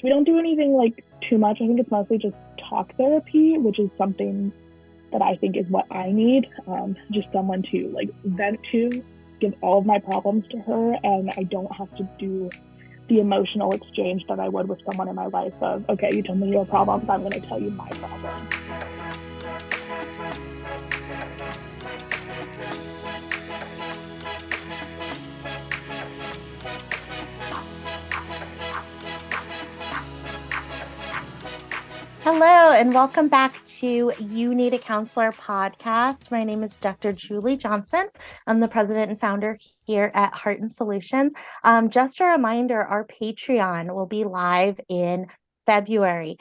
We don't do anything like too much. I think it's mostly just talk therapy, which is something that I think is what I need. Just someone to like vent to, give all of my problems to her, and I don't have to do the emotional exchange that I would with someone in my life of, okay, you told me your problems, I'm going to tell you my problems. Hello, and welcome back to You Need a Counselor podcast. My name is Dr. Julie Johnson. I'm the president and founder here at Heart and Solutions. Just a reminder, our Patreon will be live in February.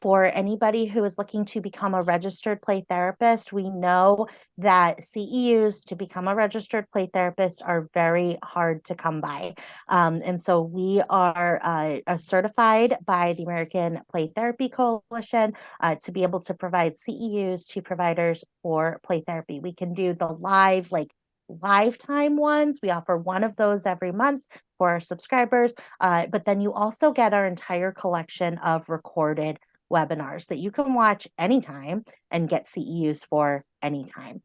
For anybody who is looking to become a registered play therapist, we know that CEUs to become a registered play therapist are very hard to come by. And so we are certified by the American Play Therapy Coalition to be able to provide CEUs to providers for play therapy. We can do the lifetime ones. We offer one of those every month for our subscribers, but then you also get our entire collection of recorded webinars that you can watch anytime and get CEUs for anytime.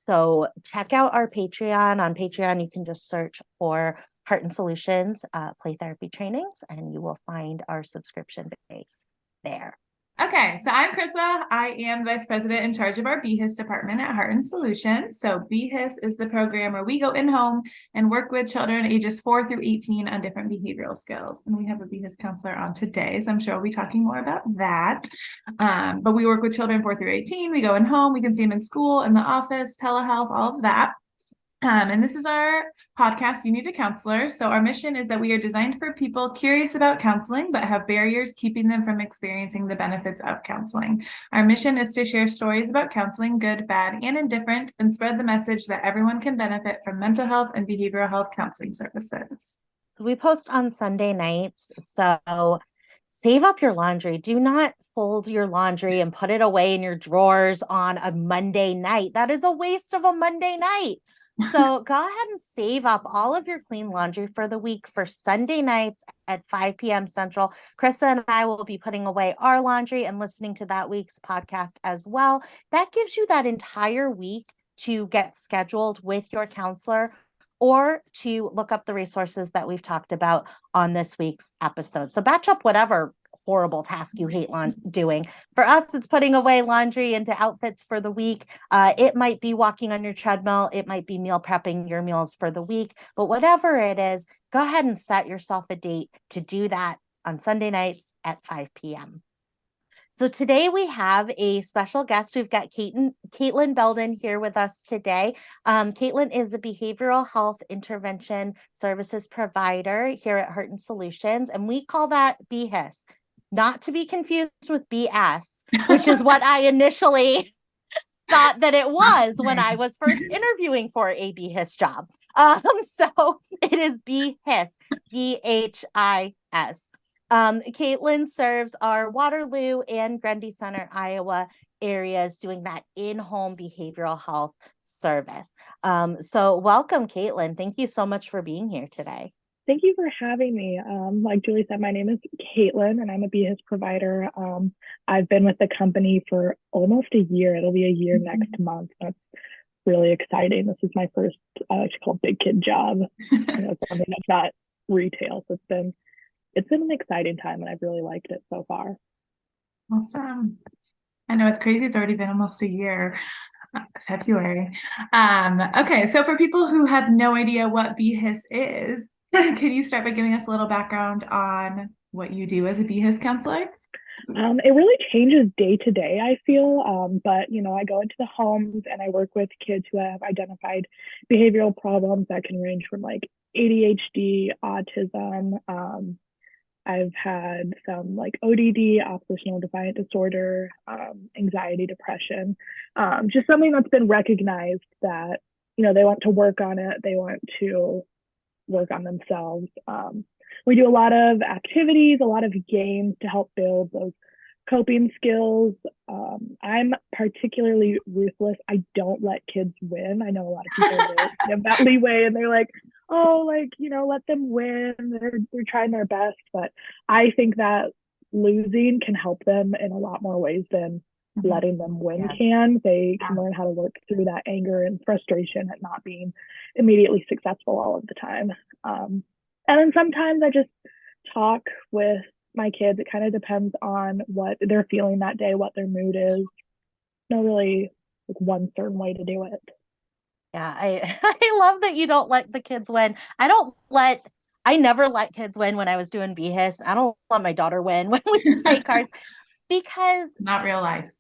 So check out our Patreon. On Patreon, you can just search for Heart and Solutions play therapy trainings, and you will find our subscription base there. Okay, so I'm Chrissa. I am Vice President in charge of our BHIS department at Heart and Solutions. So BHIS is the program where we go in-home and work with children ages 4 through 18 on different behavioral skills. And we have a BHIS counselor on today, so I'm sure we'll be talking more about that. But we work with children 4 through 18. We go in-home. We can see them in school, in the office, telehealth, all of that. And this is our podcast, You Need a Counselor. So our mission is that we are designed for people curious about counseling, but have barriers keeping them from experiencing the benefits of counseling. Our mission is to share stories about counseling, good, bad, and indifferent, and spread the message that everyone can benefit from mental health and behavioral health counseling services. We post on Sunday nights, so save up your laundry. Do not fold your laundry and put it away in your drawers on a Monday night. That is a waste of a Monday night. So go ahead and save up all of your clean laundry for the week for Sunday nights at 5 p.m. Central. Chrissa and I will be putting away our laundry and listening to that week's podcast as well. That gives you that entire week to get scheduled with your counselor or to look up the resources that we've talked about on this week's episode. So batch up whatever horrible task you hate doing. For us, it's putting away laundry into outfits for the week. It might be walking on your treadmill. It might be meal prepping your meals for the week. But whatever it is, go ahead and set yourself a date to do that on Sunday nights at 5 p.m. So today we have a special guest. We've got Caitlin Belden here with us today. Caitlin is a behavioral health intervention services provider here at Heart and Solutions, and we call that BHIS, not to be confused with BS, which is what I initially thought that it was when I was first interviewing for a BHIS job. So it is BHIS, BHIS. Caitlin serves our Waterloo and Grundy Center, Iowa areas doing that in-home behavioral health service. So welcome, Caitlin. Thank you so much for being here today. Thank you for having me. Like Julie said, my name is Caitlin and I'm a BHIS provider. I've been with the company for almost a year. It'll be a year next month. That's really exciting. This is my first, I like to call big kid job. It's something that's not retail. So it's been an exciting time and I've really liked it so far. Awesome. I know it's crazy. It's already been almost a year. February. Okay, so for people who have no idea what BHIS is, can you start by giving us a little background on what you do as a BHIS counselor? It really changes day to day, I feel. But, I go into the homes and I work with kids who have identified behavioral problems that can range from like ADHD, autism. I've had some like ODD, oppositional defiant disorder, anxiety, depression, just something that's been recognized that, they want to work on it. They want to work on themselves. We do a lot of activities, a lot of games to help build those coping skills. I'm particularly ruthless. I don't let kids win. I know a lot of people will give that leeway and they're like, oh, like, let them win. They're trying their best. But I think that losing can help them in a lot more ways than letting them win can. They can learn how to work through that anger and frustration at not being immediately successful all of the time. And then sometimes I just talk with my kids. It kind of depends on what they're feeling that day, what their mood is. No really like one certain way to do it. Yeah, I love that you don't let the kids win. I never let kids win when I was doing BHIS. I don't let my daughter win when we play cards because not real life.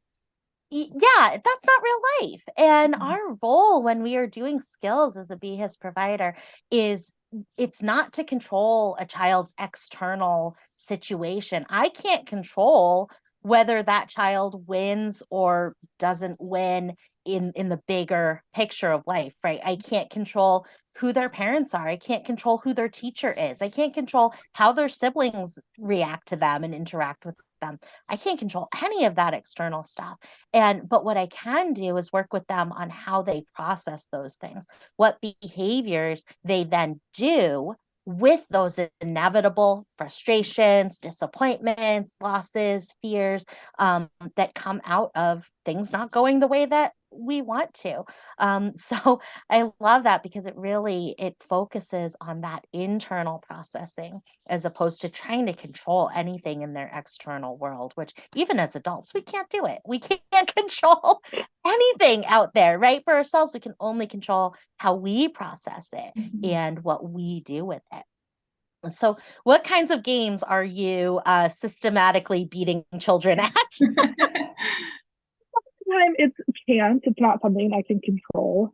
Yeah, that's not real life. And our role when we are doing skills as a BHIS provider is it's not to control a child's external situation. I can't control whether that child wins or doesn't win in the bigger picture of life, right? I can't control who their parents are. I can't control who their teacher is. I can't control how their siblings react to them and interact with them. I can't control any of that external stuff. But what I can do is work with them on how they process those things, what behaviors they then do with those inevitable frustrations, disappointments, losses, fears that come out of things not going the way that we want to. So I love that because it focuses on that internal processing as opposed to trying to control anything in their external world, which even as adults, we can't do it. We can't control anything out there, right? For ourselves, we can only control how we process it and what we do with it. So what kinds of games are you systematically beating children at? It's chance. It's not something I can control,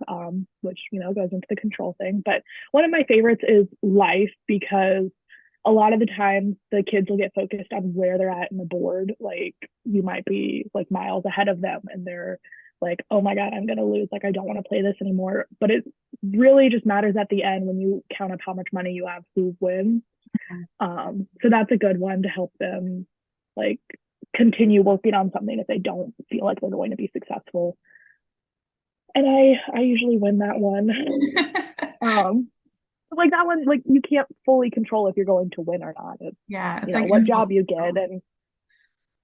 which, goes into the control thing. But one of my favorites is life because a lot of the times the kids will get focused on where they're at in the board. Like you might be like miles ahead of them and they're like, oh my God, I'm going to lose. Like, I don't want to play this anymore. But it really just matters at the end when you count up how much money you have, who wins. So that's a good one to help them like continue working on something if they don't feel like they're going to be successful. And I usually win that one. Like that one, like you can't fully control if you're going to win or not. It's like what job you get and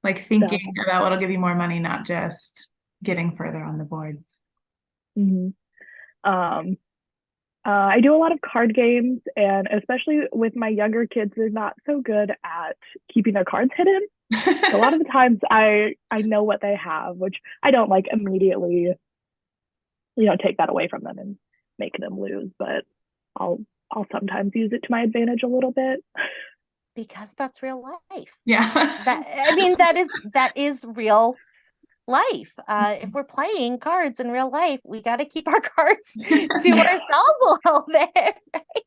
like thinking about what'll give you more money, not just getting further on the board. I do a lot of card games, and especially with my younger kids, they're not so good at keeping their cards hidden. So a lot of the times I know what they have, which I don't like immediately, take that away from them and make them lose, but I'll sometimes use it to my advantage a little bit. Because that's real life. Yeah. That is real life. If we're playing cards in real life, we got to keep our cards to ourselves a little bit, right?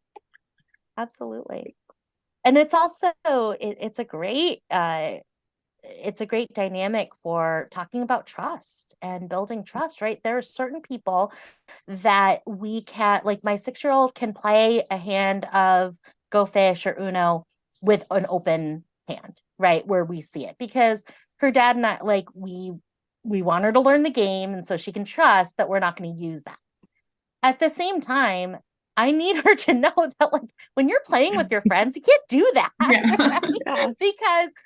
Absolutely. And it's also it's a great dynamic for talking about trust and building trust, right? There are certain people that we can't, like my 6-year-old can play a hand of Go Fish or Uno with an open hand, right? Where we see it because her dad and I, like we want her to learn the game. And so she can trust that we're not going to use that. At the same time, I need her to know that like when you're playing with your friends, you can't do that. Right?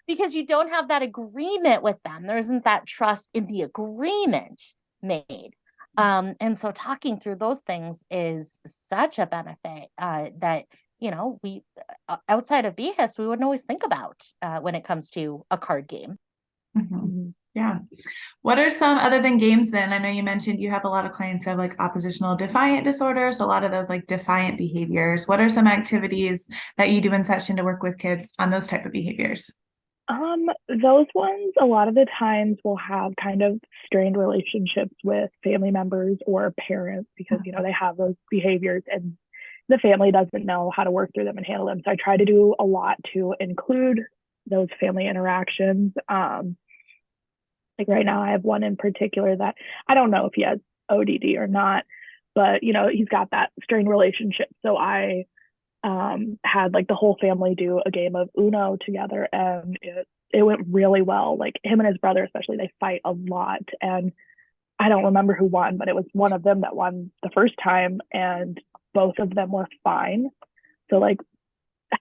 Because you don't have that agreement with them. There isn't that trust in the agreement made. And so talking through those things is such a benefit that, we outside of BHIS, we wouldn't always think about when it comes to a card game. Yeah. What are some, other than games then? I know you mentioned you have a lot of clients who have like oppositional defiant disorder. So a lot of those like defiant behaviors. What are some activities that you do in session to work with kids on those type of behaviors? Those ones, a lot of the times will have kind of strained relationships with family members or parents because, they have those behaviors and the family doesn't know how to work through them and handle them. So I try to do a lot to include those family interactions. Like right now I have one in particular that I don't know if he has ODD or not, but he's got that strained relationship. So I had like the whole family do a game of Uno together and it it went really well. Like him and his brother, especially, they fight a lot. And I don't remember who won, but it was one of them that won the first time, and both of them were fine. So like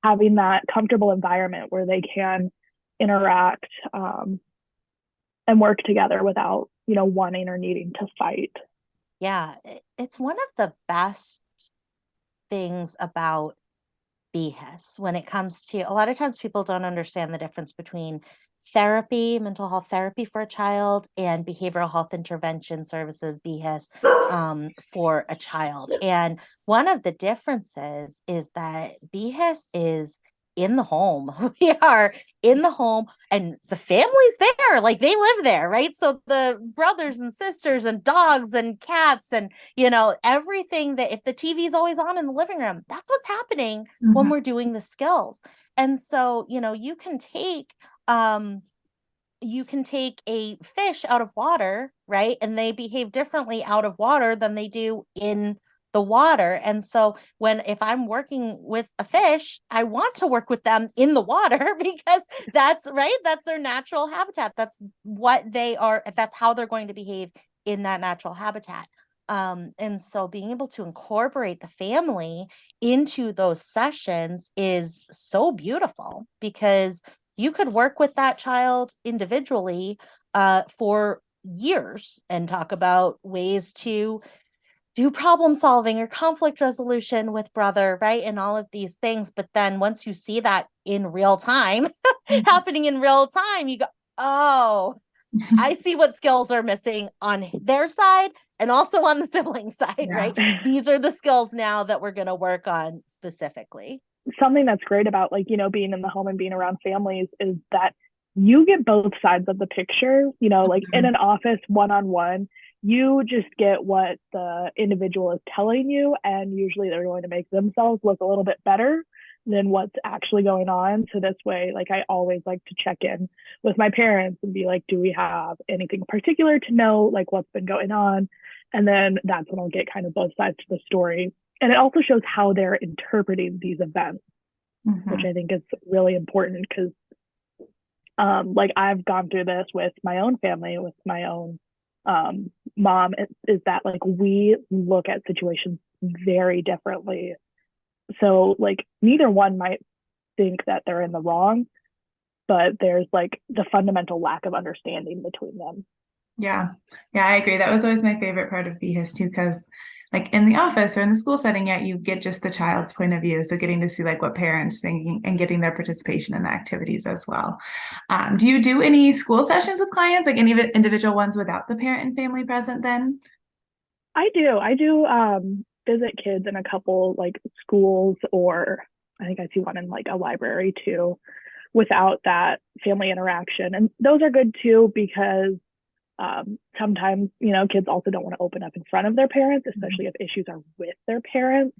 having that comfortable environment where they can interact and work together without, wanting or needing to fight. Yeah, it's one of the best things about BHIS when it comes to, a lot of times people don't understand the difference between therapy, mental health therapy for a child, and behavioral health intervention services, BHIS, for a child. And one of the differences is that BHIS is in the home. We are in the home and the family's there, like they live there, right? So the brothers and sisters and dogs and cats and, everything, that if the TV is always on in the living room, that's what's happening when we're doing the skills. And so, you can take a fish out of water, right? And they behave differently out of water than they do in the water. And so if I'm working with a fish, I want to work with them in the water because that's right. That's their natural habitat. That's what they are. That's how they're going to behave in that natural habitat. And so being able to incorporate the family into those sessions is so beautiful, because you could work with that child individually for years and talk about ways to do problem solving or conflict resolution with brother, right? And all of these things. But then once you see that in real time, happening in real time, you go, oh, I see what skills are missing on their side and also on the sibling side, right? These are the skills now that we're going to work on specifically. Something that's great about being in the home and being around families is that you get both sides of the picture, like in an office one-on-one, you just get what the individual is telling you, and usually they're going to make themselves look a little bit better than what's actually going on. So this way, I always like to check in with my parents and be like, do we have anything particular to know, what's been going on? And then that's when I'll get kind of both sides to the story. And it also shows how they're interpreting these events, which I think is really important, because I've gone through this with my own family, with my own mom, is that we look at situations very differently. So neither one might think that they're in the wrong, but there's the fundamental lack of understanding between them. Yeah, I agree. That was always my favorite part of BHIS too, because in the office or in the school setting, you get just the child's point of view. So getting to see what parents thinking and getting their participation in the activities as well. Do you do any school sessions with clients, any individual ones without the parent and family present then? I do visit kids in a couple schools, or I think I see one in a library too, without that family interaction. And those are good too, because sometimes, kids also don't want to open up in front of their parents, especially if issues are with their parents.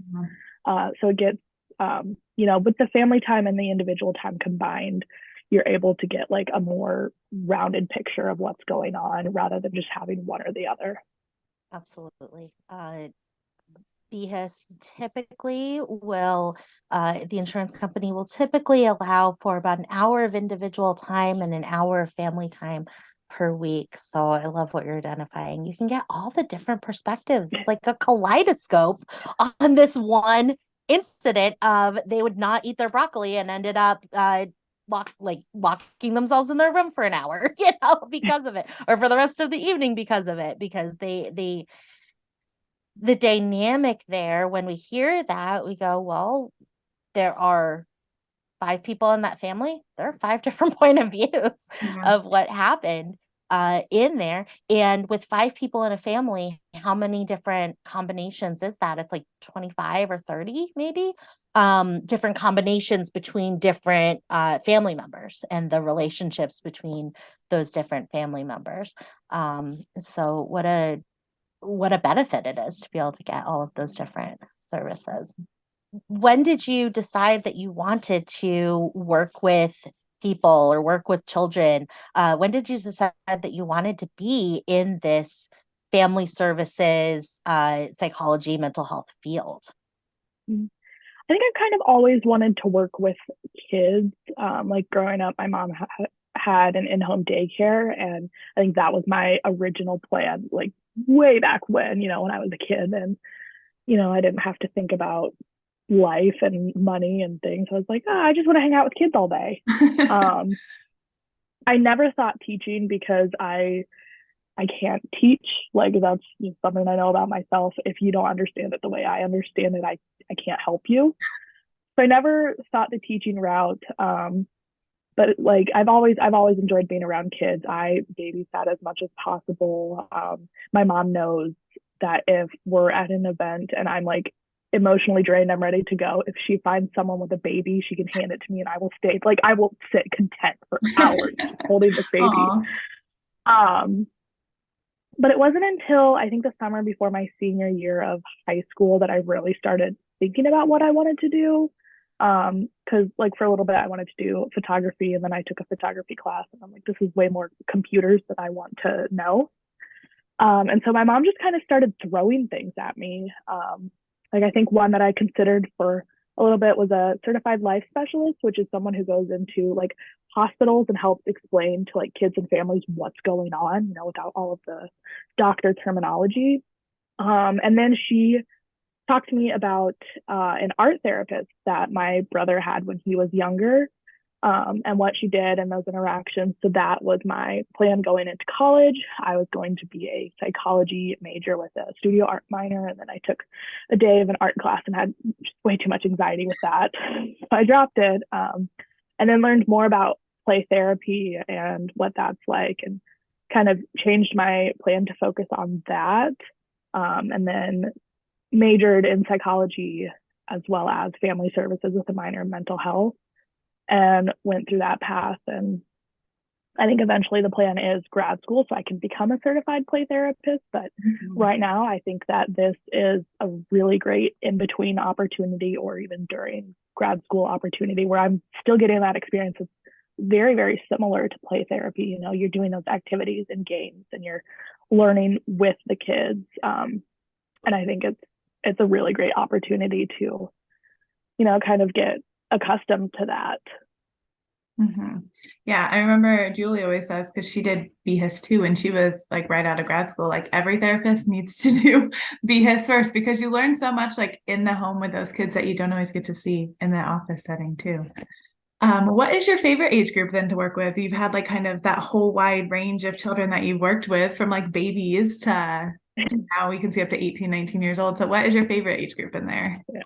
So it gets, with the family time and the individual time combined, you're able to get a more rounded picture of what's going on rather than just having one or the other. Absolutely. BHIS typically will, the insurance company will typically allow for about an hour of individual time and an hour of family time per week. So I love what you're identifying. You can get all the different perspectives. It's like a kaleidoscope on this one incident of they would not eat their broccoli and ended up locking themselves in their room for an hour, because of it, or for the rest of the evening because of it, because the dynamic there, when we hear that, we go, well, there are 5 people in that family. There are 5 different point of views of what happened in there. And with 5 people in a family, how many different combinations is that? It's 25 or 30, maybe, different combinations between different family members and the relationships between those different family members. So what a benefit it is to be able to get all of those different services. When did you decide that you wanted to work with people or work with children? When did you decide that you wanted to be in this family services, psychology, mental health field? I think I've kind of always wanted to work with kids. Growing up, my mom had an in-home daycare, and I think that was my original plan, like way back when, when I was a kid, and I didn't have to think about life and money and things. I was like, I just want to hang out with kids all day. I never thought teaching, because I can't teach. Like, that's something I know about myself. If you don't understand it the way I understand it, I can't help you. So I never thought the teaching route. But like, I've always enjoyed being around kids. I babysat as much as possible. My mom knows that if we're at an event and I'm like emotionally drained, I'm ready to go, if she finds someone with a baby, she can hand it to me and I will stay. Like, I will sit content for hours holding this baby. But it wasn't until I think the summer before my senior year of high school that I really started thinking about what I wanted to do. Because like for a little bit I wanted to do photography, and then I took a photography class and I'm like, this is way more computers than I want to know. And so my mom just kind of started throwing things at me. Like, I think one that I considered for a little bit was a certified life specialist, which is someone who goes into like hospitals and helps explain to like kids and families what's going on, without all of the doctor terminology. And then she talked to me about an art therapist that my brother had when he was younger, and what she did and those interactions. So that was my plan going into college. I was going to be a psychology major with a studio art minor, and then I took a day of an art class and had just way too much anxiety with that. So I dropped it, and then learned more about play therapy and what that's like, and kind of changed my plan to focus on that, and then majored in psychology as well as family services with a minor in mental health, and went through that path. And I think eventually the plan is grad school so I can become a certified play therapist. But right now, I think that this is a really great in-between opportunity, or even during grad school opportunity, where I'm still getting that experience. It's very, very similar to play therapy. You're doing those activities and games, and you're learning with the kids. And I think it's a really great opportunity to, kind of get accustomed to that. Yeah, I remember Julie always says, because she did BHIS too, and she was like right out of grad school, like every therapist needs to do BHIS first, because you learn so much like in the home with those kids that you don't always get to see in the office setting too. What is your favorite age group then to work with? You've had like kind of that whole wide range of children that you've worked with, from like babies to now we can see up to 18, 19 years old. So what is your favorite age group in there? Yeah.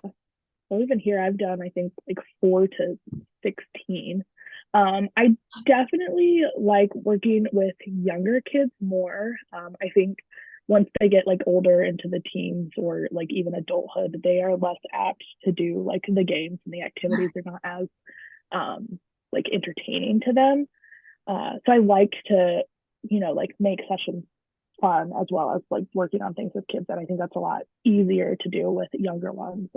Well, even here I've done, I think, like 4 to 16. I definitely like working with younger kids more. I think once they get like older into the teens or like even adulthood, they are less apt to do like the games and the activities. They're not as like entertaining to them. So I like to, like make sessions fun, as well as like working on things with kids. And I think that's a lot easier to do with younger ones.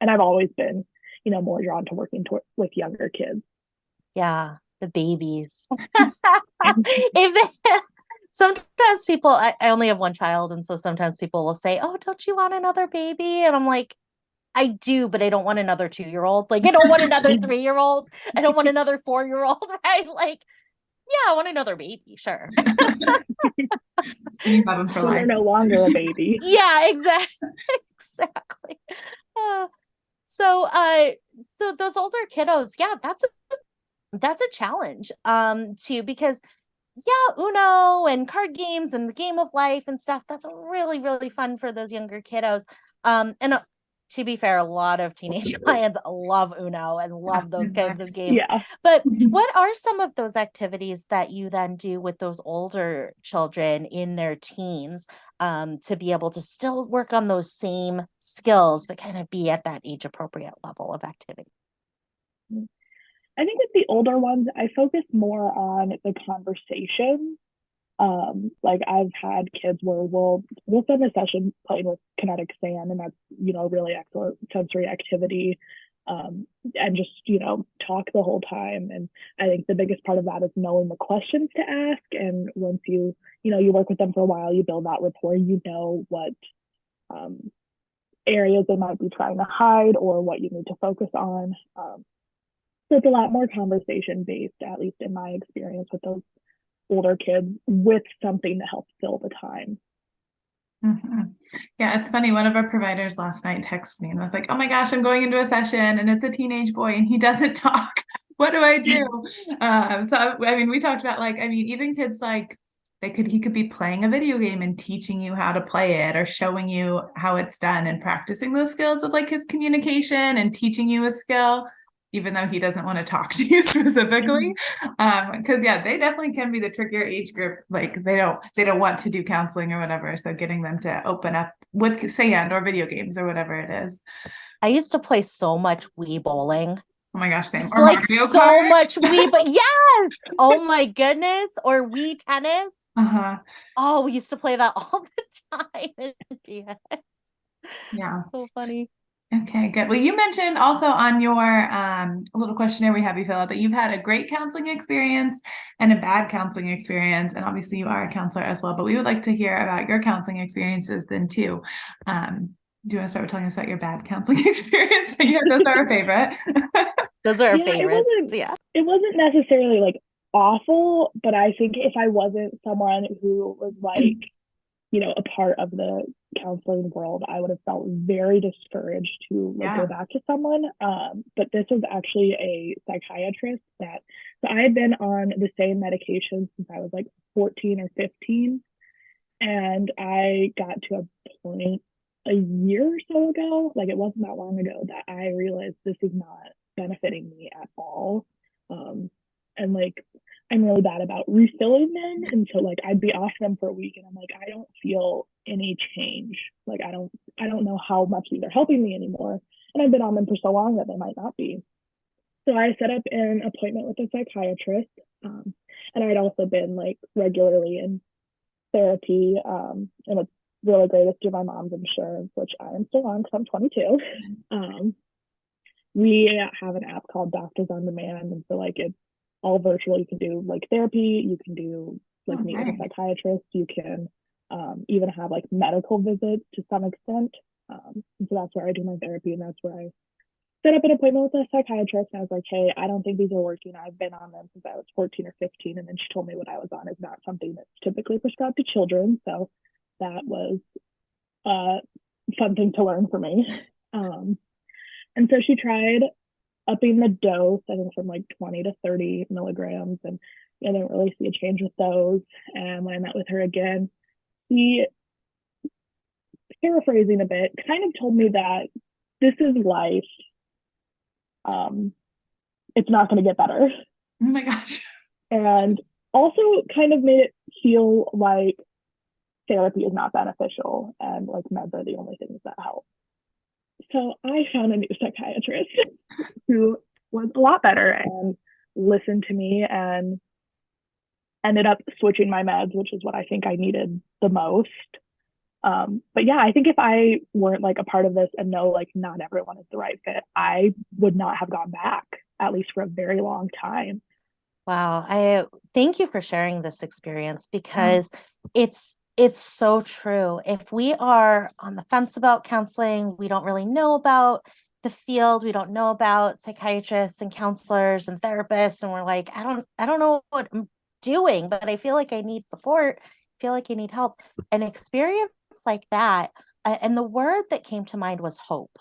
And I've always been, more drawn to working with younger kids. Yeah, the babies. Sometimes people, I only have one child, and so sometimes people will say, oh, don't you want another baby? And I'm like, I do, but I don't want another 2-year-old. Like, I don't want another 3-year-old. I don't want another 4-year-old, right? Like, yeah, I want another baby, sure. You have them for life. They're no longer a baby. Yeah, exactly. So those older kiddos, yeah, that's a challenge too, because yeah, Uno and card games and the game of life and stuff, that's really, really fun for those younger kiddos. And to be fair, a lot of teenage clients love Uno and love those kinds of games. Yeah. But what are some of those activities that you then do with those older children in their teens, to be able to still work on those same skills, but kind of be at that age appropriate level of activity? I think with the older ones, I focus more on the conversation. Like I've had kids where we'll spend a session playing with kinetic sand, and that's, a really excellent sensory activity. And just, talk the whole time. And I think the biggest part of that is knowing the questions to ask. And once you work with them for a while, you build that rapport, what areas they might be trying to hide or what you need to focus on. So it's a lot more conversation based, at least in my experience with those older kids, with something to help fill the time. Mm-hmm. Yeah, it's funny. One of our providers last night texted me and was like, "Oh my gosh, I'm going into a session and it's a teenage boy and he doesn't talk. What do I do?" So I mean, we talked about like, I mean, even kids like he could be playing a video game and teaching you how to play it or showing you how it's done and practicing those skills of like his communication and teaching you a skill, even though he doesn't want to talk to you specifically. Because yeah, they definitely can be the trickier age group. Like they don't want to do counseling or whatever. So getting them to open up with sand or video games or whatever it is. I used to play so much Wii bowling. Oh my gosh, same. Just Or like Mario so Kart. much Wii, but yes. Oh my goodness. Or Wii tennis. Uh-huh. Oh, we used to play that all the time. Yeah. So funny. Okay, good. Well, you mentioned also on your little questionnaire we have you fill out that you've had a great counseling experience and a bad counseling experience. And obviously you are a counselor as well, but we would like to hear about your counseling experiences then too. Do you want to start with telling us about your bad counseling experience? Yeah, those are our favorite. Those are our Yeah, favorites. It wasn't necessarily like awful, but I think if I wasn't someone who was like, you know, a part of the counseling world, I would have felt very discouraged to like go back to someone. But this was actually a psychiatrist that, so I had been on the same medication since I was like 14 or 15. And I got to a point a year or so ago, like it wasn't that long ago, that I realized this is not benefiting me at all. And like I'm really bad about refilling them. And so like I'd be off them for a week and I'm like, I don't feel any change. Like I don't know how much these are helping me anymore. And I've been on them for so long that they might not be. So I set up an appointment with a psychiatrist. And I'd also been like regularly in therapy. And it's really great is through my mom's insurance, which I am still on because I'm 22. We have an app called Doctors on Demand. And so like it's all virtual. You can do like therapy, you can do like meet with a psychiatrist, you can even have like medical visits to some extent. And so that's where I do my therapy, and that's where I set up an appointment with a psychiatrist. And I was like, hey, I don't think these are working. I've been on them since I was 14 or 15. And then she told me what I was on is not something that's typically prescribed to children. So that was fun thing to learn for me. And so she tried upping the dose, I think from like 20 to 30 milligrams. And I didn't really see a change with those. And when I met with her again, she, paraphrasing a bit, kind of told me that this is life. It's not going to get better. Oh my gosh. And also kind of made it feel like therapy is not beneficial and like meds are the only things that help. So I found a new psychiatrist who was a lot better and listened to me and ended up switching my meds, which is what I think I needed the most. But yeah, I think if I weren't like a part of this and know like not everyone is the right fit, I would not have gone back, at least for a very long time. Wow. I thank you for sharing this experience because it's so true. If we are on the fence about counseling, we don't really know about the field, we don't know about psychiatrists and counselors and therapists, and we're like, I don't know what I'm doing, but I feel like I need support, I feel like I need help. An experience like that, and the word that came to mind was hope.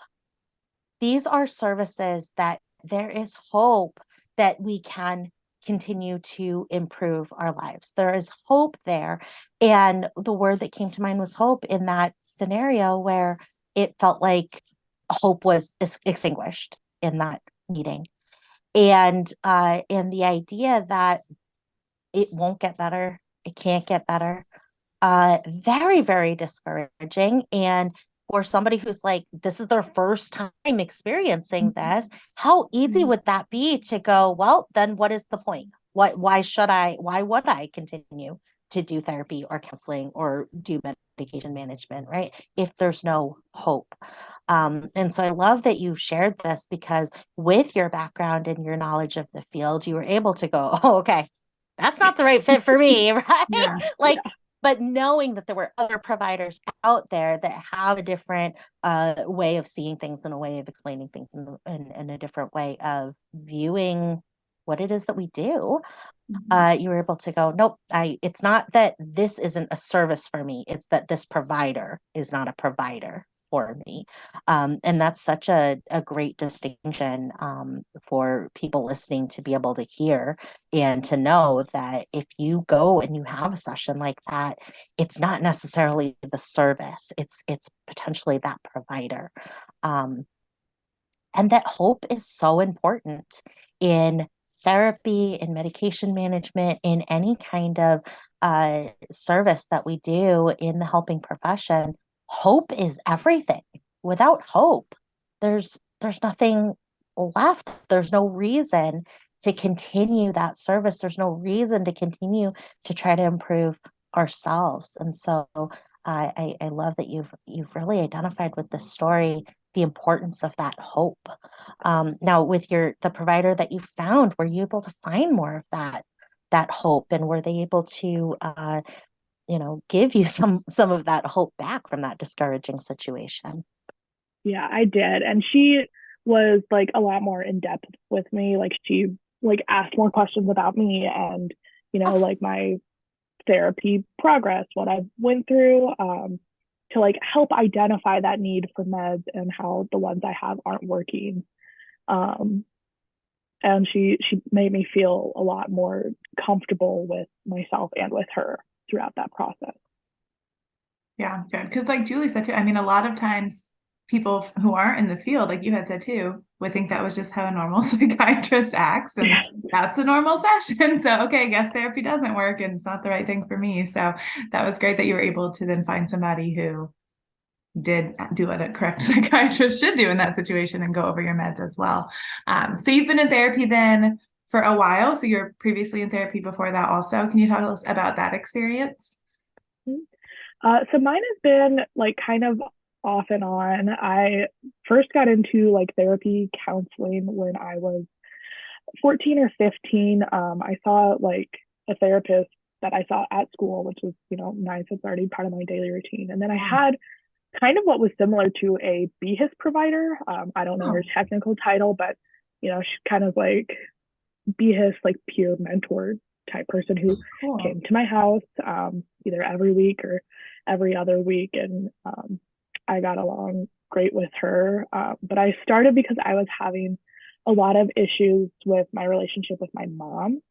These are services that there is hope that we can continue to improve our lives. There is hope there. And the word that came to mind was hope in that scenario where it felt like hope was extinguished in that meeting. And the idea that it won't get better, it can't get better, very, very discouraging. And for somebody who's like, this is their first time experiencing this, how easy would that be to go, well, then what is the point? Why would I continue to do therapy or counseling or do medication management, right? If there's no hope. And so I love that you shared this because with your background and your knowledge of the field, you were able to go, oh, okay, that's not the right fit for me, right? Yeah. Like, but knowing that there were other providers out there that have a different way of seeing things and a way of explaining things in a different way of viewing what it is that we do, you were able to go, nope, it's not that this isn't a service for me, it's that this provider is not a provider for me. And that's such a great distinction for people listening to be able to hear and to know that if you go and you have a session like that, it's not necessarily the service, it's potentially that provider. And that hope is so important in therapy, in medication management, in any kind of service that we do in the helping profession. Hope is everything. Without hope, there's nothing left. There's no reason to continue that service. There's no reason to continue to try to improve ourselves. And so I love that you've really identified with this story the importance of that hope. Now, with the provider that you found, were you able to find more of that hope, and were they able to give you some of that hope back from that discouraging situation? Yeah, I did. And she was like a lot more in depth with me. Like she like asked more questions about me and, like my therapy progress, what I went through, to like help identify that need for meds and how the ones I have aren't working. And she made me feel a lot more comfortable with myself and with her throughout that process. Yeah, good. Because like Julie said too, I mean, a lot of times people who aren't in the field, like you had said too, would think that was just how a normal psychiatrist acts, and that's a normal session. So, okay, I guess therapy doesn't work and it's not the right thing for me. So that was great that you were able to then find somebody who did do what a correct psychiatrist should do in that situation and go over your meds as well. So you've been in therapy then for a while. So you're previously in therapy before that also. Can you talk to us about that experience? So mine has been like kind of off and on. I first got into like therapy counseling when I was 14 or 15. I saw like a therapist that I saw at school, which was, nice. It's already part of my daily routine. And then I had kind of what was similar to a BHIS provider. I don't know her technical title, but, she's kind of like BHIS, like peer mentor type person who came to my house either every week or every other week. And I got along great with her. But I started because I was having a lot of issues with my relationship with my mom.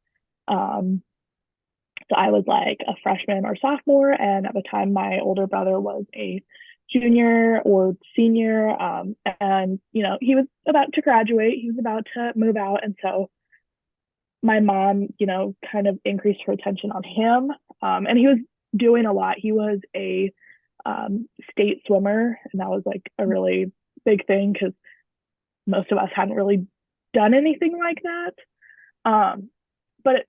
So I was like a freshman or sophomore, and at the time my older brother was a junior or senior. And, he was about to graduate, he was about to move out. And so my mom, kind of increased her attention on him. And he was doing a lot. He was a state swimmer, and that was like a really big thing because most of us hadn't really done anything like that. But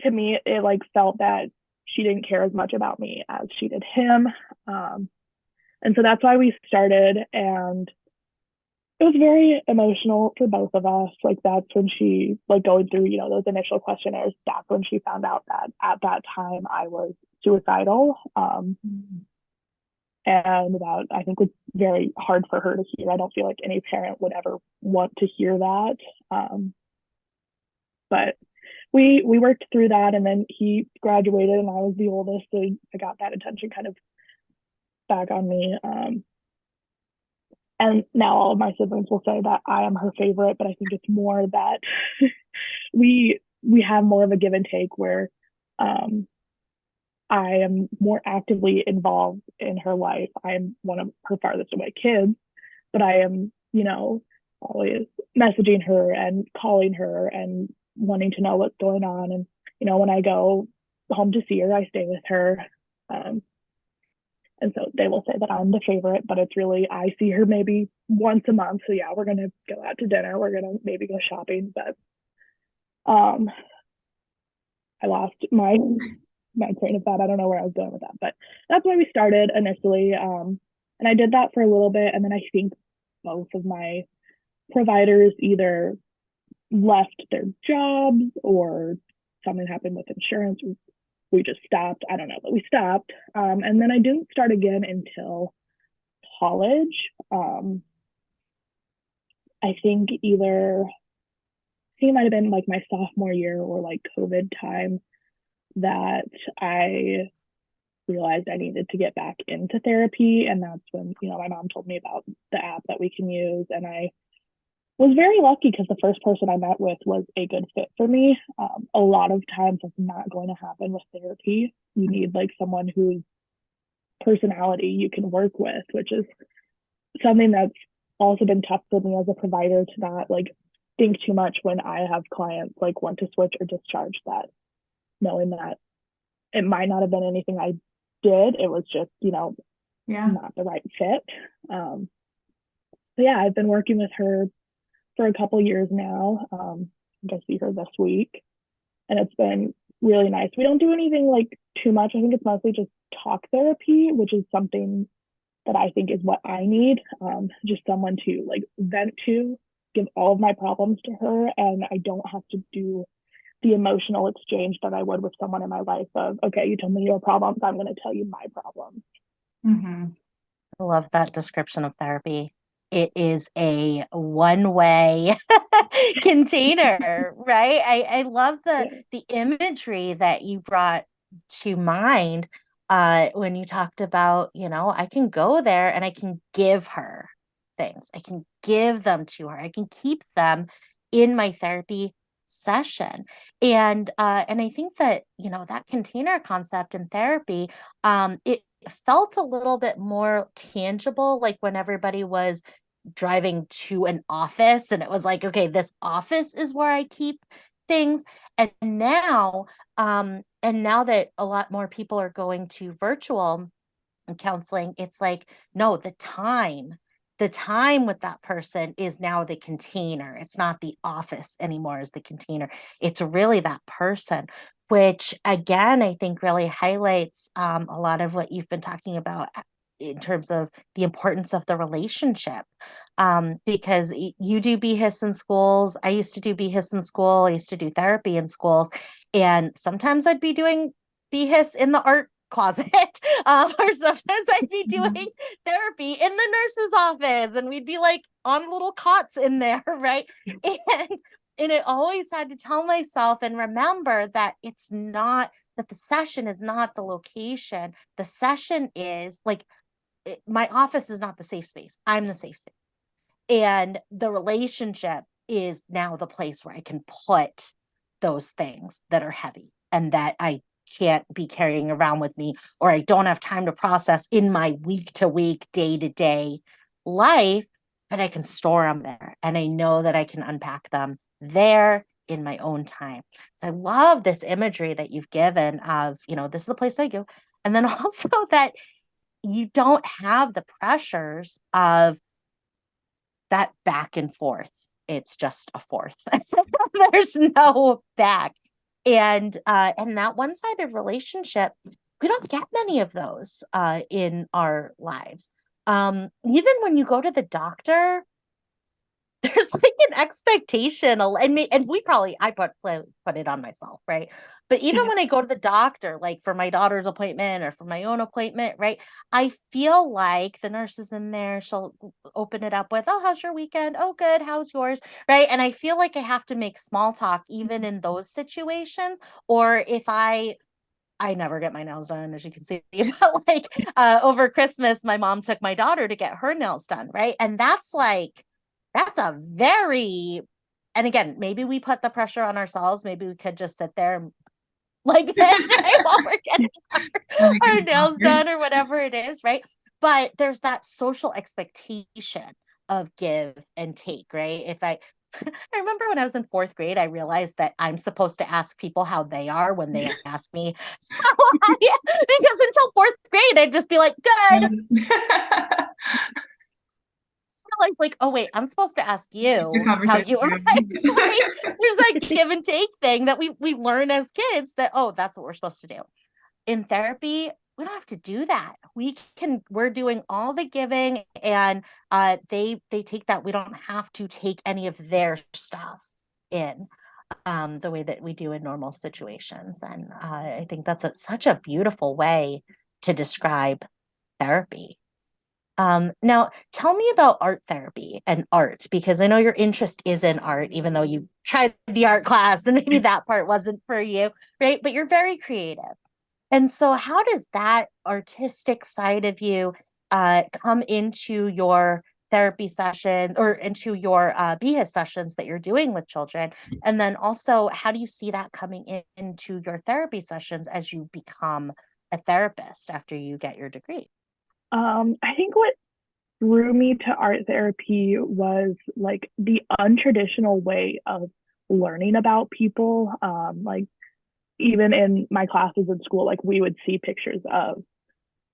to me, it like felt that she didn't care as much about me as she did him. And so that's why we started, and it was very emotional for both of us. Like that's when she like going through, those initial questionnaires, that's when she found out that at that time I was suicidal. And that I think was very hard for her to hear. I don't feel like any parent would ever want to hear that. But we worked through that, and then he graduated and I was the oldest, so I got that attention kind of back on me. And now all of my siblings will say that I am her favorite, but I think it's more that we have more of a give and take where I am more actively involved in her life. I am one of her farthest away kids, but I am, always messaging her and calling her and wanting to know what's going on. And, when I go home to see her, I stay with her. And so they will say that I'm the favorite, but it's really, I see her maybe once a month. So yeah, we're going to go out to dinner. We're going to maybe go shopping, but I lost my train of thought. I don't know where I was going with that, but that's why we started initially. And I did that for a little bit. And then I think both of my providers either left their jobs or something happened with insurance. we just stopped. I don't know, but we stopped. And then I didn't start again until college. I think it might have been like my sophomore year or like COVID time that I realized I needed to get back into therapy. And that's when, my mom told me about the app that we can use. And I was very lucky because the first person I met with was a good fit for me. A lot of times that's not going to happen with therapy. You need like someone whose personality you can work with, which is something that's also been tough for me as a provider to not like think too much when I have clients like want to switch or discharge, that knowing that it might not have been anything I did. It was just, not the right fit. So yeah, I've been working with her for a couple years now. I see her this week, and it's been really nice. We don't do anything like too much. I think it's mostly just talk therapy, which is something that I think is what I need. Just someone to like vent to, give all of my problems to her, and I don't have to do the emotional exchange that I would with someone in my life of, okay, you told me your problems, I'm going to tell you my problems. Mm-hmm. I love that description of therapy. It is a one-way container, right? I love the imagery that you brought to mind when you talked about, I can go there and I can give her things. I can give them to her. I can keep them in my therapy session. And I think that, that container concept in therapy, it felt a little bit more tangible, like when everybody was driving to an office and it was like, okay, this office is where I keep things. And now that a lot more people are going to virtual counseling, it's like, no, the time with that person is now the container. It's not the office anymore as the container. It's really that person, which again, I think really highlights a lot of what you've been talking about in terms of the importance of the relationship. Because you do BHIS in schools. I used to do BHIS in school. I used to do therapy in schools. And sometimes I'd be doing BHIS in the art closet, or sometimes I'd be doing therapy in the nurse's office, and we'd be like on little cots in there, right? And it always had to tell myself and remember that it's not that the session is not the location. The session is like my office is not the safe space. I'm the safe space. And the relationship is now the place where I can put those things that are heavy and that I can't be carrying around with me, or I don't have time to process in my week to week, day to day life, but I can store them there. And I know that I can unpack them there in my own time. So I love this imagery that you've given of, this is the place I go. And then also that you don't have the pressures of that back and forth. It's just a forth. There's no back. And that one-sided relationship, we don't get many of those in our lives. Even when you go to the doctor, there's like an expectation, and we probably I put it on myself, right? But even when I go to the doctor, like for my daughter's appointment or for my own appointment, right? I feel like the nurse is in there. She'll open it up with, "Oh, how's your weekend? Oh, good. How's yours?" Right? And I feel like I have to make small talk even in those situations. Or if I never get my nails done, as you can see, but like over Christmas, my mom took my daughter to get her nails done, right? And that's a very, and again, maybe we put the pressure on ourselves. Maybe we could just sit there like this, right, while we're getting our nails done or whatever it is, right? But there's that social expectation of give and take, right? I remember when I was in fourth grade, I realized that I'm supposed to ask people how they are when they ask me how I am. Because until fourth grade, I'd just be like, good. Like, oh wait, I'm supposed to ask you how you are. Right? There's that give and take thing that we learn as kids that, oh, that's what we're supposed to do. In therapy, we don't have to do that. We're doing all the giving, and they take that. We don't have to take any of their stuff in. the way that we do in normal situations. And I think that's such a beautiful way to describe therapy. Now, tell me about art therapy and art, because I know your interest is in art, even though you tried the art class and maybe that part wasn't for you, right? But you're very creative. And so, how does that artistic side of you come into your therapy session or into your BHIS sessions that you're doing with children? And then also, how do you see that coming into your therapy sessions as you become a therapist after you get your degree? I think what drew me to art therapy was like the untraditional way of learning about people. Like even in my classes in school, like we would see pictures of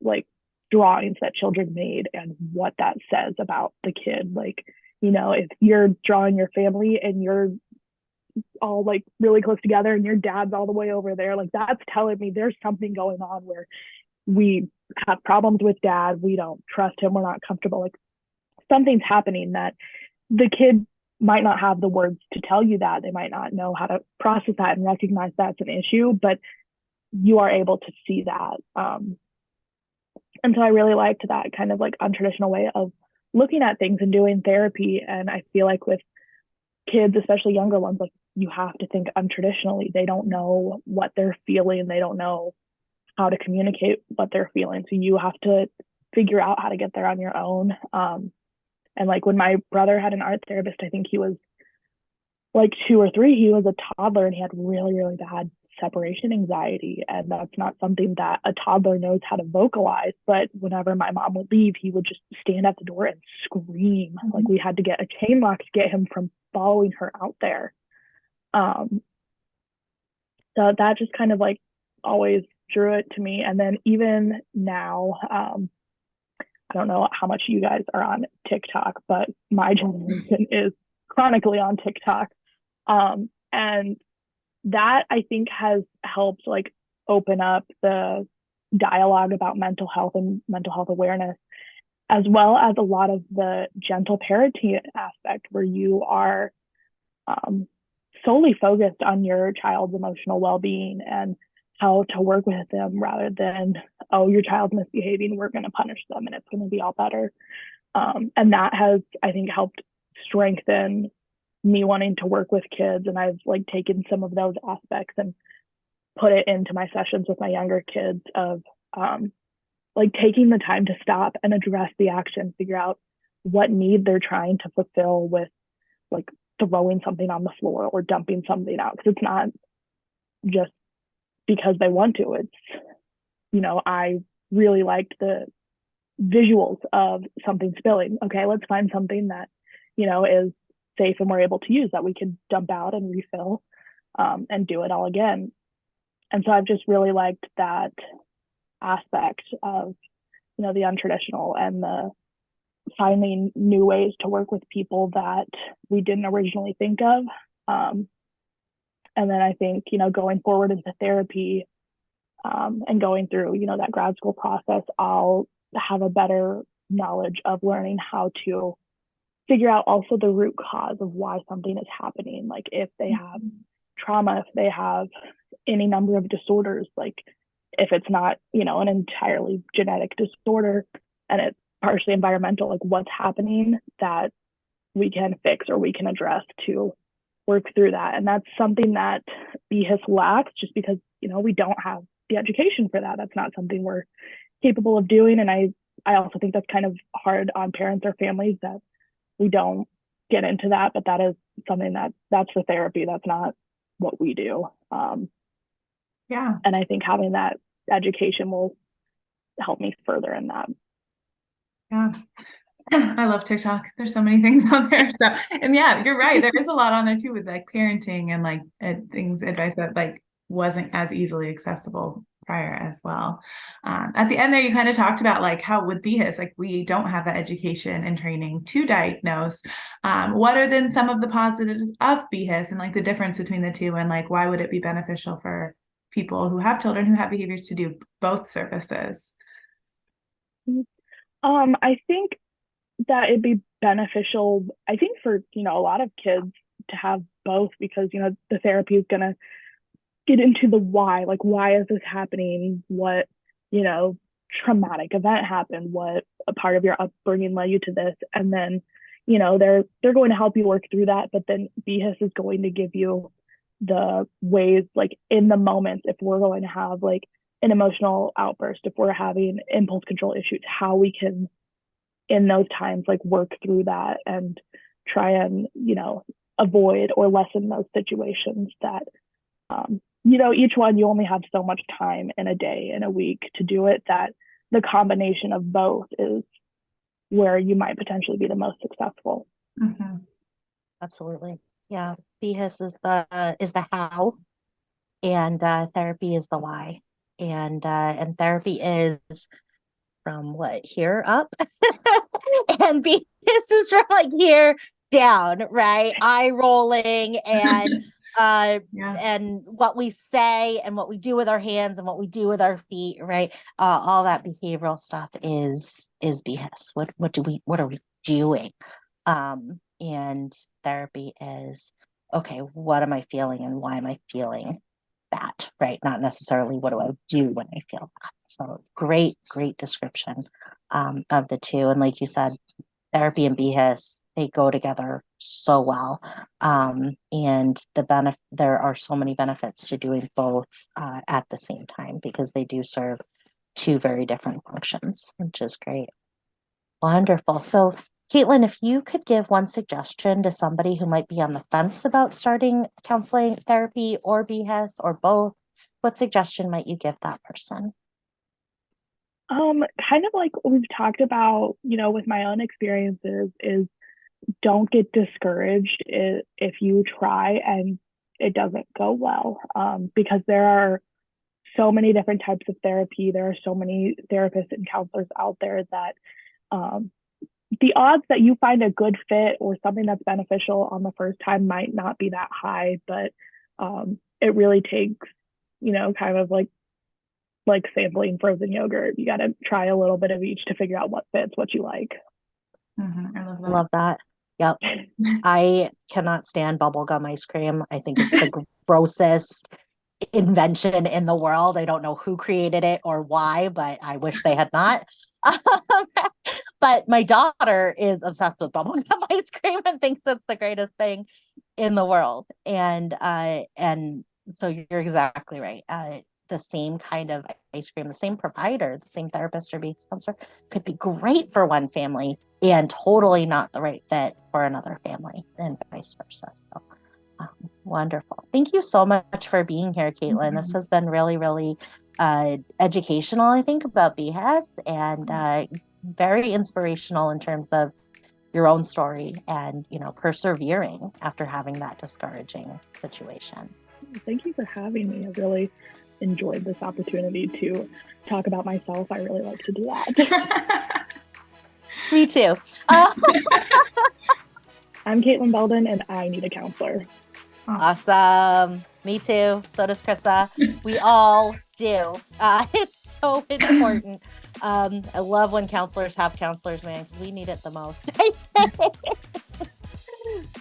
like drawings that children made and what that says about the kid. Like, if you're drawing your family and you're all like really close together and your dad's all the way over there, like that's telling me there's something going on where we have problems with dad. We don't trust him. We're not comfortable. Like something's happening that the kid might not have the words to tell you that. They might not know how to process that and recognize that's an issue, but you are able to see that. And so I really liked that kind of like untraditional way of looking at things and doing therapy. And I feel like with kids, especially younger ones, like you have to think untraditionally. They don't know what they're feeling. They don't know how to communicate what they're feeling. So you have to figure out how to get there on your own. And like when my brother had an art therapist, I think he was like 2 or 3, he was a toddler and he had really, really bad separation anxiety. And that's not something that a toddler knows how to vocalize. But whenever my mom would leave, he would just stand at the door and scream. Like we had to get a chain lock to get him from following her out there. So that just kind of like always drew it to me. And then even now, I don't know how much you guys are on TikTok, but my generation is chronically on TikTok. And that I think has helped like open up the dialogue about mental health and mental health awareness, as well as a lot of the gentle parenting aspect where you are solely focused on your child's emotional well-being and how to work with them rather than, oh, your child's misbehaving, we're going to punish them and it's going to be all better. And that has, I think, helped strengthen me wanting to work with kids. And I've like taken some of those aspects and put it into my sessions with my younger kids of like taking the time to stop and address the action, figure out what need they're trying to fulfill with like throwing something on the floor or dumping something out. Because it's not just because they want to. It's, I really liked the visuals of something spilling. Okay, let's find something that, is safe and we're able to use that we can dump out and refill and do it all again. And so I've just really liked that aspect of, the untraditional and the finding new ways to work with people that we didn't originally think of. And then I think, going forward into therapy and going through, that grad school process, I'll have a better knowledge of learning how to figure out also the root cause of why something is happening. Like if they have trauma, if they have any number of disorders, like if it's not, an entirely genetic disorder and it's partially environmental, like what's happening that we can fix or we can address to work through that. And that's something that BHIS lacks just because, we don't have the education for that. That's not something we're capable of doing. And I also think that's kind of hard on parents or families that we don't get into that, but that is something that's for therapy. That's not what we do. Yeah. And I think having that education will help me further in that. Yeah. I love TikTok. There's so many things on there. So, and yeah, you're right. There is a lot on there too with like parenting and like advice that like wasn't as easily accessible prior as well. At the end there, you kind of talked about like how with BHIS, like we don't have the education and training to diagnose. What are then some of the positives of BHIS and like the difference between the two and like why would it be beneficial for people who have children who have behaviors to do both services? I think that it'd be beneficial, I think, for, a lot of kids to have both, because, you know, the therapy is going to get into the why, like, why is this happening? What, you know, traumatic event happened? What a part of your upbringing led you to this? And then, you know, they're going to help you work through that. But then BHIS is going to give you the ways, like, in the moment, if we're going to have like an emotional outburst, if we're having impulse control issues, how we can, in those times, like, work through that and try and, you know, avoid or lessen those situations that, you know, each one, you only have so much time in a day, in a week to do it, that the combination of both is where you might potentially be the most successful. Mm-hmm. Absolutely. Yeah. BHIS is the how, and therapy is the why. And therapy is from what, here up? And BHIS is from like here down, right? Eye rolling and and what we say and what we do with our hands and what we do with our feet, right? All that behavioral stuff is BHIS. What are we doing? And therapy is, okay, what am I feeling and why am I feeling that, right? Not necessarily what do I do when I feel that. So great description of the two. And like you said, therapy and BHIS, they go together so well. And there are so many benefits to doing both at the same time, because they do serve two very different functions, which is great. Wonderful. So Caitlin, if you could give one suggestion to somebody who might be on the fence about starting counseling, therapy, or BHIS, or both, what suggestion might you give that person? Kind of like we've talked about, you know, with my own experiences, is don't get discouraged if you try and it doesn't go well, because there are so many different types of therapy. There are so many therapists and counselors out there that the odds that you find a good fit or something that's beneficial on the first time might not be that high, but it really takes, you know, kind of like sampling frozen yogurt. You got to try a little bit of each to figure out what fits, what you like. Mm-hmm. I love that. Yep. I cannot stand bubblegum ice cream. I think it's the grossest invention in the world. I don't know who created it or why, but I wish they had not. But my daughter is obsessed with bubblegum ice cream and thinks it's the greatest thing in the world. And so you're exactly right. The same kind of ice cream, the same provider, the same therapist or BHIS counselor could be great for one family and totally not the right fit for another family, and vice versa. So wonderful. Thank you so much for being here, Caitlin. Mm-hmm. This has been really, really educational, I think, about BHIS, and very inspirational in terms of your own story and, you know, persevering after having that discouraging situation. Thank you for having me. I really enjoyed this opportunity to talk about myself. I really like to do that. Me too. I'm Caitlin Belden, and I need a counselor. Awesome. Me too. So does Chrissa. We all do. It's so important. I love when counselors have counselors, man, because we need it the most.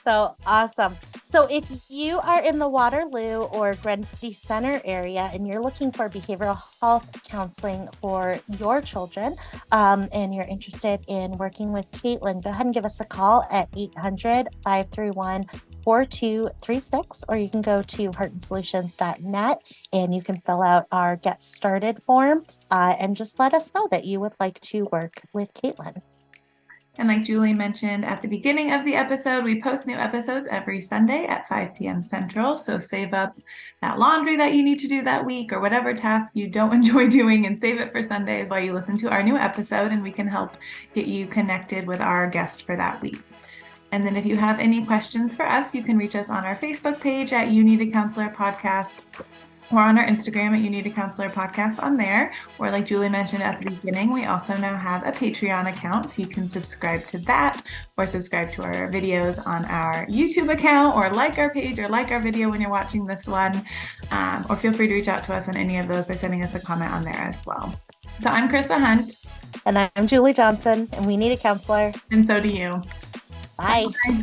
So awesome. So if you are in the Waterloo or Grundy Center area and you're looking for behavioral health counseling for your children, and you're interested in working with Caitlin, go ahead and give us a call at 800-531-4236, or you can go to heartandsolutions.net and you can fill out our Get Started form and just let us know that you would like to work with Caitlin. And like Julie mentioned at the beginning of the episode, we post new episodes every Sunday at 5 p.m. Central. So save up that laundry that you need to do that week or whatever task you don't enjoy doing and save it for Sundays while you listen to our new episode, and we can help get you connected with our guest for that week. And then if you have any questions for us, you can reach us on our Facebook page at You Need a Counselor Podcast, or on our Instagram at You Need a Counselor Podcast on there. Or like Julie mentioned at the beginning, we also now have a Patreon account, so you can subscribe to that or subscribe to our videos on our YouTube account, or like our page or like our video when you're watching this one. Or feel free to reach out to us on any of those by sending us a comment on there as well. So I'm Chrissa Hunt. And I'm Julie Johnson, and we need a counselor. And so do you. Bye. Bye.